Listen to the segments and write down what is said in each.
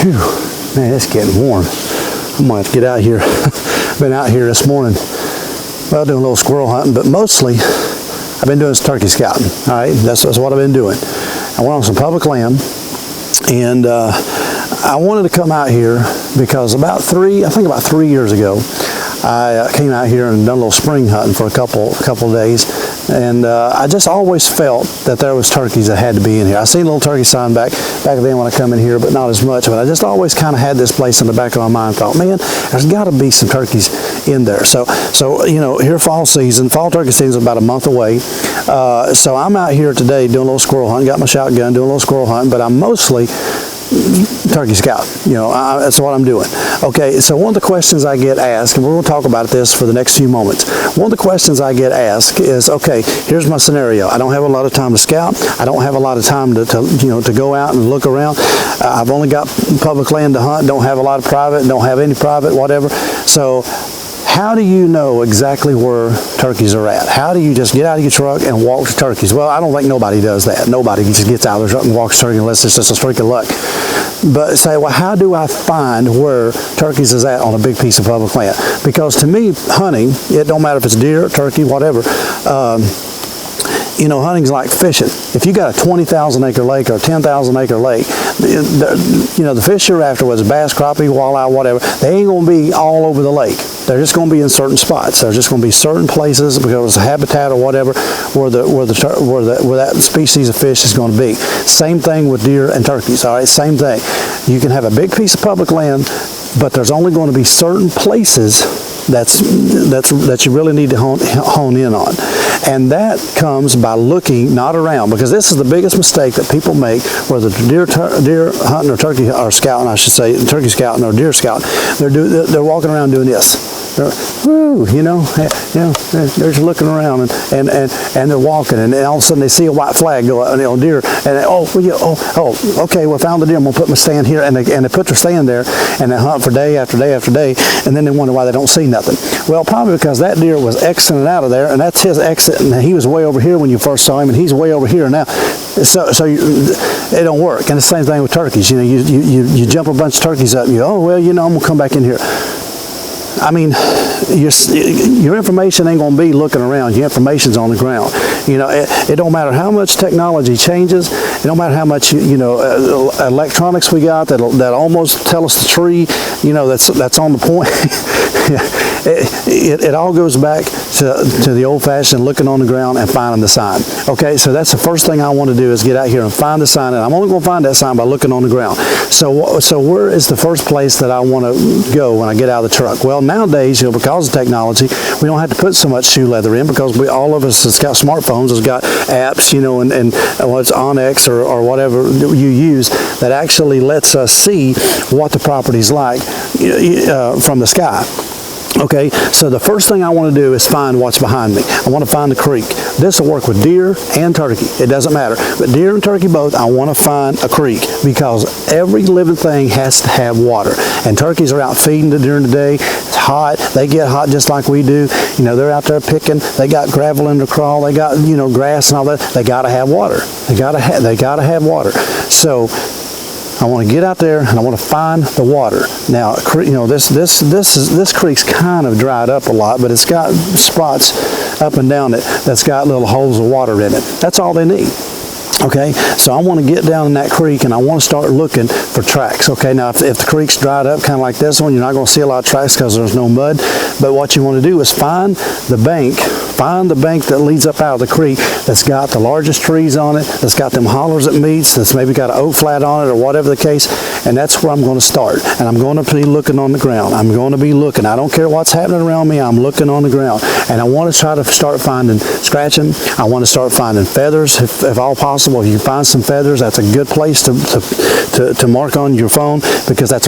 Whew, man, it's getting warm. I'm gonna have to get out here. Been out here this morning, well, doing a little squirrel hunting, but mostly I've been doing some turkey scouting. All right, that's what I've been doing. I went on some public land, and I wanted to come out here because about 3 years ago, I came out here and done a little spring hunting for a couple of days, and I just always felt that there was turkeys that had to be in here. I seen a little turkey sign back then when I come in here, but not as much. But I just always kind of had this place in the back of my mind. Thought, man, there's got to be some turkeys in there. So you know, here fall turkey season is about a month away. So I'm out here today doing a little squirrel hunting. Got my shotgun, doing a little squirrel hunting, but I'm mostly turkey scout. You know, that's what I'm doing. Okay, so one of the questions I get asked, and we're going to talk about this for the next few moments. One of the questions I get asked is, okay, here's my scenario. I don't have a lot of time to scout. I don't have a lot of time to go out and look around. I've only got public land to hunt. Don't have a lot of private. Don't have any private, whatever. So how do you know exactly where turkeys are at? How do you just get out of your truck and walk to turkeys? Well, I don't think nobody does that. Nobody just gets out of their truck and walks to turkey unless it's just a streak of luck. But say, well, how do I find where turkeys is at on a big piece of public land? Because to me, hunting, it don't matter if it's deer, turkey, whatever. You know, hunting's like fishing. If you got a 20,000 acre lake or a 10,000 acre lake, you know, the fish you're after, whether it's bass, crappie, walleye, whatever, they ain't going to be all over the lake. They're just going to be in certain spots. There's just going to be certain places, because of habitat or whatever, where that species of fish is going to be. Same thing with deer and turkeys. All right, same thing. You can have a big piece of public land, but there's only going to be certain places that you really need to hone in on, and that comes by looking not around, because this is the biggest mistake that people make, whether deer hunting or turkey or scouting, I should say, turkey scouting or deer scouting. They're walking around doing this. Woo, you know, they're just looking around and they're walking, and all of a sudden they see a white flag go up, deer, and okay, well, found the deer. I'm gonna put my stand here, and they put their stand there, and they hunt for day after day after day, and then they wonder why they don't see nothing. Well, probably because that deer was exiting out of there, and that's his exit, and he was way over here when you first saw him, and he's way over here now. So it don't work. And the same thing with turkeys. You know, you jump a bunch of turkeys up, and you go, oh well, you know, I'm gonna come back in here. I mean, your information ain't going to be looking around. Your information's on the ground. You know, it don't matter how much technology changes. It don't matter how much electronics we got that almost tell us the tree. You know, that's on the point. it all goes back to the old-fashioned looking on the ground and finding the sign. Okay, so that's the first thing I want to do, is get out here and find the sign, and I'm only going to find that sign by looking on the ground. So where is the first place that I want to go when I get out of the truck? Well, nowadays, you know, because of technology, we don't have to put so much shoe leather in, because all of us that's got smartphones has got apps, you know, and what's Onyx or whatever you use that actually lets us see what the property's like from the sky. Okay, so the first thing I want to do is find what's behind me. I want to find the creek. This will work with deer and turkey. It doesn't matter. But deer and turkey both, I want to find a creek, because every living thing has to have water. And turkeys are out feeding during the day. It's hot. They get hot just like we do. You know, they're out there picking. They got gravel in their crawl. They got, you know, grass and all that. They got to have water. They got to have water. So I want to get out there and I want to find the water. Now, you know, this creek's kind of dried up a lot, but it's got spots up and down it that's got little holes of water in it. That's all they need. Okay, so I want to get down in that creek and I want to start looking for tracks. Okay, now if the creek's dried up, kind of like this one, you're not going to see a lot of tracks because there's no mud. But what you want to do is find the bank that leads up out of the creek that's got the largest trees on it, that's got them hollers it meets, that's maybe got an oak flat on it or whatever the case, and that's where I'm going to start. And I'm going to be looking on the ground. I'm going to be looking. I don't care what's happening around me, I'm looking on the ground. And I want to try to start finding scratching. I want to start finding feathers if all possible. If you find some feathers, that's a good place to mark on your phone, because that's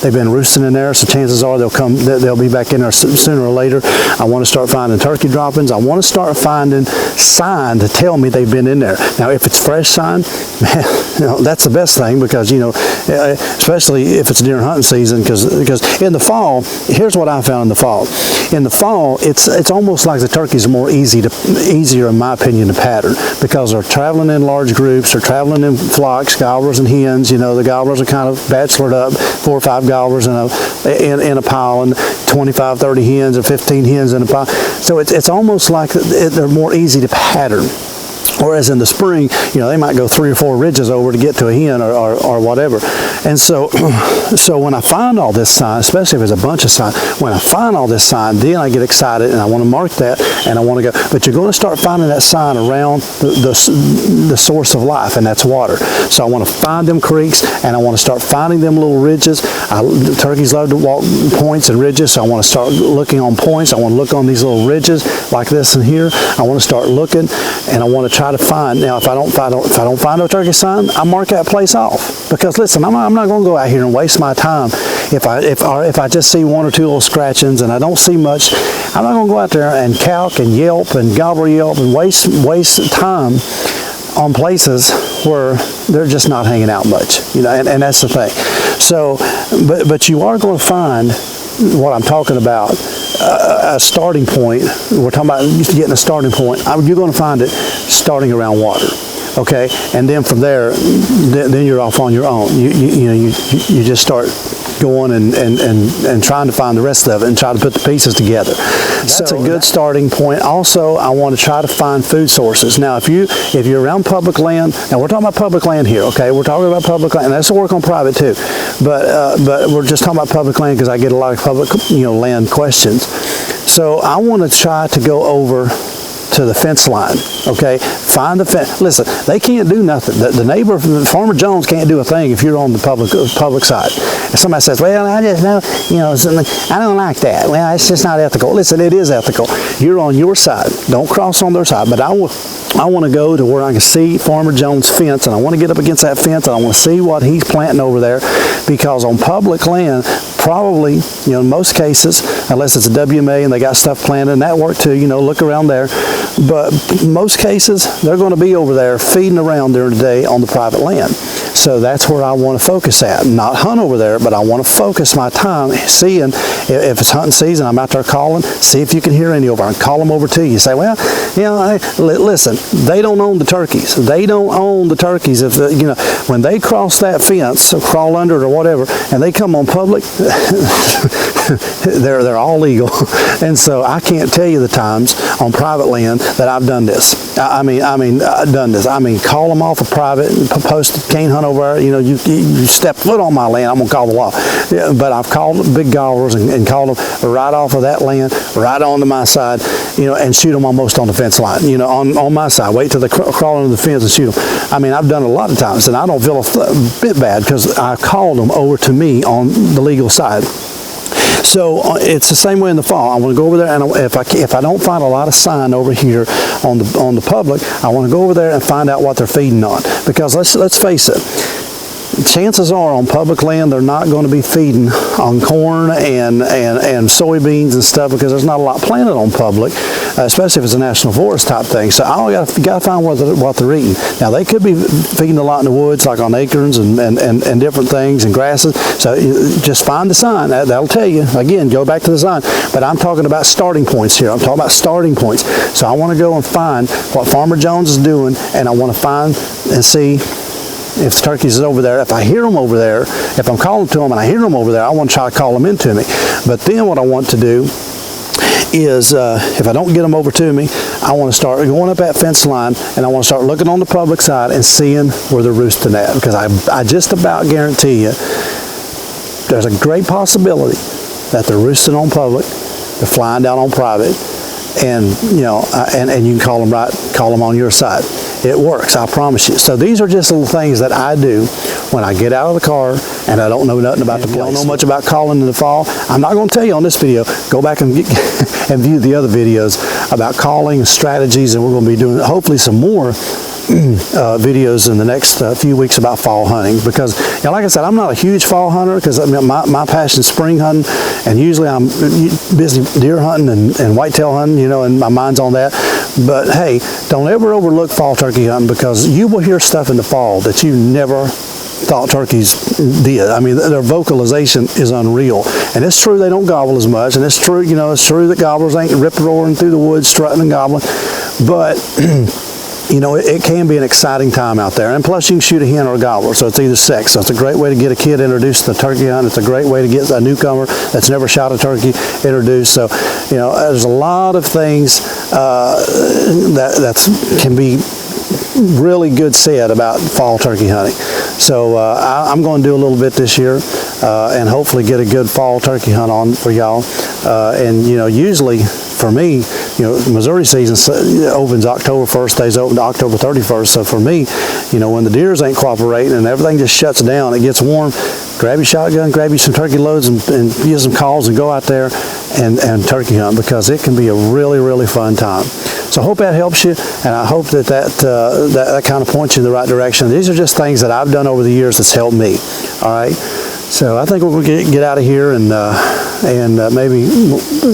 they've been roosting in there, so chances are they'll be back in there sooner or later. I want to start finding turkey droppings. opens, I want to start finding sign to tell me they've been in there. Now, if it's fresh sign, man, that's the best thing, because, especially if it's during hunting season, because in the fall, here's what I found in the fall. In the fall, it's almost like the turkeys are more easier, in my opinion, to pattern, because they're traveling in large groups, they're traveling in flocks, gobblers and hens. The gobblers are kind of bachelored up, 4 or 5 gobblers in a pile, and 25, 30 hens or 15 hens in a pile. So it's almost like they're more easy to pattern. Whereas in the spring, they might go 3 or 4 ridges over to get to a hen or whatever. And so when I find all this sign, especially if there's a bunch of sign, when I find all this sign, then I get excited and I want to mark that and I want to go. But you're going to start finding that sign around the source of life, and that's water. So I want to find them creeks, and I want to start finding them little ridges. Turkeys love to walk points and ridges, so I want to start looking on points. I want to look on these little ridges like this and here. I want to start looking, and I want to try to find. Now, if I don't find a turkey sign, I mark that place off, because listen, I'm not going to go out here and waste my time if I just see 1 or 2 little scratchings and I don't see much. I'm not going to go out there and calc and yelp and gobble yelp and waste time on places where they're just not hanging out much, and that's the thing. So, but you are going to find what I'm talking about, a starting point. We're talking about getting a starting point. You're going to find it starting around water, okay? And then from there, then you're off on your own. You just start going and trying to find the rest of it and try to put the pieces together. That's a good starting point. Also, I want to try to find food sources. Now, if you're around public land, now we're talking about public land here, okay? We're talking about public land, and that's to work on private too. But we're just talking about public land because I get a lot of public land questions. So I want to try to go over to the fence line, okay? Find the fence. Listen, they can't do nothing. The neighbor, Farmer Jones, can't do a thing if you're on the public side. If somebody says, well, I just know, I don't like that. Well, it's just not ethical. Listen, it is ethical. You're on your side. Don't cross on their side. But I want to go to where I can see Farmer Jones' fence, and I want to get up against that fence, and I want to see what he's planting over there, because on public land, probably, in most cases, unless it's a WMA and they got stuff planted, and that work too, look around there. But most cases, they're going to be over there feeding around during the day on the private land. So that's where I want to focus at. Not hunt over there, but I want to focus my time seeing if it's hunting season, I'm out there calling, see if you can hear any over. I call them over to you. Say, well, listen, they don't own the turkeys. They don't own the turkeys. If when they cross that fence or crawl under it or whatever, and they come on public, they're all legal. And so I can't tell you the times on private land that I've done this. I mean, call them off a private and post, can't hunt over there. You step foot on my land, I'm going to call the law. Yeah, but I've called big gobblers and called them right off of that land, right onto my side, and shoot them almost on the fence line, on my side. Wait till they crawl under the fence and shoot them. I mean, I've done it a lot of times, and I don't feel a bit bad because I called them over to me on the legal side. So it's the same way in the fall. I want to go over there, and if I don't find a lot of sign over here on the public, I want to go over there and find out what they're feeding on. Because let's face it, chances are on public land they're not going to be feeding on corn and soybeans and stuff, because there's not a lot planted on public, especially if it's a national forest type thing. So I got to find what they're eating. Now they could be feeding a lot in the woods, like on acorns and different things and grasses. So just find the sign. That'll tell you. Again, go back to the sign. But I'm talking about starting points here. I'm talking about starting points. So I want to go and find what Farmer Jones is doing, and I want to find and see if the turkeys is over there. If I hear them over there, if I'm calling to them and I hear them over there, I want to try to call them into me. But then what I want to do is, if I don't get them over to me, I want to start going up that fence line, and I want to start looking on the public side and seeing where they're roosting at. Because I just about guarantee you, there's a great possibility that they're roosting on public, they're flying down on private, and and you can call them on your side. It works, I promise you. So these are just little things that I do when I get out of the car and I don't know nothing about the place. Don't know much about calling in the fall. I'm not going to tell you on this video. Go back and view the other videos about calling strategies, and we're going to be doing hopefully some more videos in the next few weeks about fall hunting, because, you know, like I said, I'm not a huge fall hunter, because I mean, my passion is spring hunting, and usually I'm busy deer hunting and whitetail hunting, you know, and my mind's on that. But hey, don't ever overlook fall turkey hunting, because you will hear stuff in the fall that you never thought turkeys did. I mean, their vocalization is unreal, and it's true they don't gobble as much, and it's true, you know, it's true that gobblers ain't rip-roaring through the woods strutting and gobbling, but you know, it can be an exciting time out there. And plus, you can shoot a hen or a gobbler, so it's either sex. So it's a great way to get a kid introduced to turkey hunting. It's a great way to get a newcomer that's never shot a turkey introduced. So, you know, there's a lot of things that can be really good said about fall turkey hunting. So I'm going to do a little bit this year and hopefully get a good fall turkey hunt on for y'all. And, you know, usually for me, you know, Missouri season opens October 1st, stays open to October 31st. So for me, you know, when the deers ain't cooperating and everything just shuts down, it gets warm, grab your shotgun, grab you some turkey loads, and use some calls and go out there and turkey hunt, because it can be a really, really fun time. So I hope that helps you, and I hope that kind of points you in the right direction. These are just things that I've done over the years that's helped me. All right. So I think we're going to get out of here, and maybe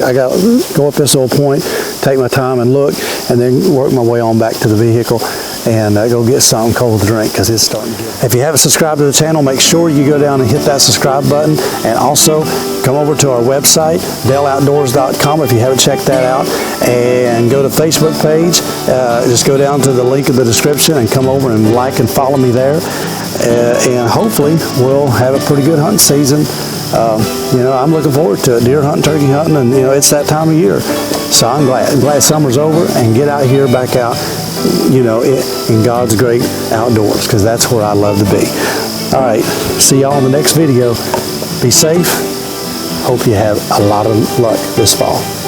I got to go up this little point, take my time and look, and then work my way on back to the vehicle and go get something cold to drink, because it's starting to get. If you haven't subscribed to the channel, make sure you go down and hit that subscribe button, and also come over to our website, DaleOutdoors.com, if you haven't checked that out, and go to the Facebook page. Just go down to the link in the description and come over and like and follow me there. And hopefully we'll have a pretty good hunting season. You know, I'm looking forward to it, deer hunting, turkey hunting, and, you know, it's that time of year. So I'm glad summer's over, and get out here, back out, you know, in God's great outdoors, because that's where I love to be. All right, see y'all in the next video. Be safe. Hope you have a lot of luck this fall.